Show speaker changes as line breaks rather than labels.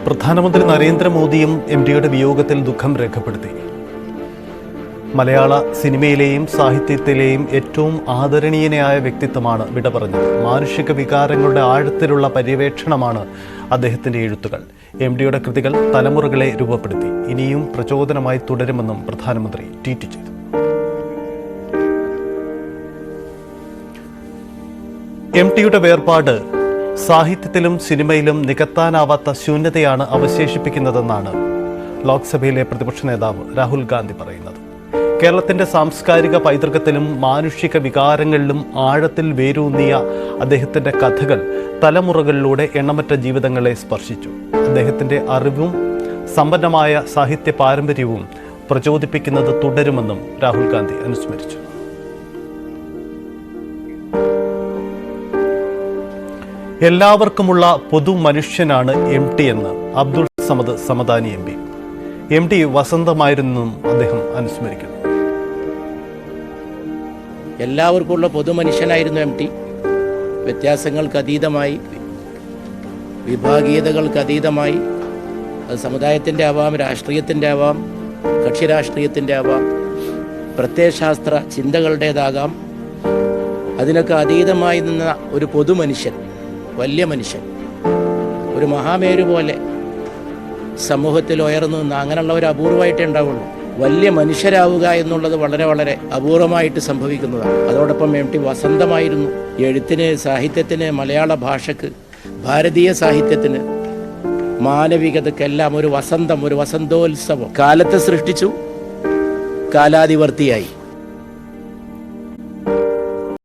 പ്രധാനമന്ത്രി നരേന്ദ്രമോദിയും എം.ടിയുടെ വിയോഗത്തിൽ ദുഃഖം രേഖപ്പെടുത്തി. മലയാള സിനിമയിലെയും സാഹിത്യത്തിലെയും ഏറ്റവും ആദരണീയനായ വ്യക്തിത്വമാണ് വിട പറഞ്ഞത്. മാനുഷിക വികാരങ്ങളുടെ ആഴത്തിലുള്ള പര്യവേക്ഷണമാണ് അദ്ദേഹത്തിന്റെ എഴുത്തുകൾ. എം.ടിയുടെ കൃതികൾ തലമുറകളെ രൂപപ്പെടുത്തി. ഇനിയും പ്രചോദനമായി തുടരുമെന്നും പ്രധാനമന്ത്രി ട്വീറ്റ് ചെയ്തു. എം.ടിയുടെ വേർപാട് സാഹിത്യത്തിലും സിനിമയിലും നികത്താനാവാത്ത ശൂന്യതയാണ് അവശേഷിപ്പിക്കുന്നതെന്നാണ് ലോക്സഭയിലെ പ്രതിപക്ഷ നേതാവ് രാഹുൽ ഗാന്ധി പറയുന്നത്. കേരളത്തിന്റെ സാംസ്കാരിക പൈതൃകത്തിലും മാനുഷിക വികാരങ്ങളിലും ആഴത്തിൽ വേരൂന്നിയ അദ്ദേഹത്തിന്റെ കഥകൾ തലമുറകളിലൂടെ എണ്ണമറ്റ ജീവിതങ്ങളെ സ്പർശിച്ചു. അദ്ദേഹത്തിന്റെ അറിവും സമ്പന്നമായ സാഹിത്യ പാരമ്പര്യവും പ്രചോദിപ്പിക്കുന്നത് തുടരുമെന്നും രാഹുൽ ഗാന്ധി അനുസ്മരിച്ചു. എല്ലാവർക്കുമുള്ള പൊതു മനുഷ്യനാണ് എം.ടി എന്ന് അബ്ദുൾ സമദ് സമദാനി എം.പി. എം.ടി വസന്തമായിരുന്നെന്നും അദ്ദേഹം അനുസ്മരിക്കുന്നു.
എല്ലാവർക്കുമുള്ള പൊതുമനുഷ്യനായിരുന്നു എം.ടി. വ്യത്യാസങ്ങൾക്ക് അതീതമായി, വിഭാഗീയതകൾക്ക് അതീതമായി, അത് സമുദായത്തിൻ്റെ ആവാം, രാഷ്ട്രീയത്തിൻ്റെ ആവാം, കക്ഷി രാഷ്ട്രീയത്തിൻ്റെ ആവാം, പ്രത്യയശാസ്ത്ര ചിന്തകളുടേതാകാം, അതിനൊക്കെ അതീതമായി നിന്ന ഒരു പൊതുമനുഷ്യൻ, വലിയ മനുഷ്യൻ, ഒരു മഹാമേരു പോലെ സമൂഹത്തിൽ ഉയർന്നു നിന്ന് അങ്ങനെയുള്ളവർ അപൂർവമായിട്ടേ ഉണ്ടാവുള്ളൂ. വലിയ മനുഷ്യരാവുക എന്നുള്ളത് വളരെ വളരെ അപൂർവമായിട്ട് സംഭവിക്കുന്നതാണ്. അതോടൊപ്പം എം.ടി വസന്തമായിരുന്നു. എഴുത്തിന്, സാഹിത്യത്തിന്, മലയാള ഭാഷയ്ക്ക്, ഭാരതീയ സാഹിത്യത്തിന്, മാനവികതയ്ക്കെല്ലാം ഒരു വസന്തം, ഒരു വസന്തോത്സവം കാലത്തെ സൃഷ്ടിച്ചു, കാലാതിവർത്തിയായി.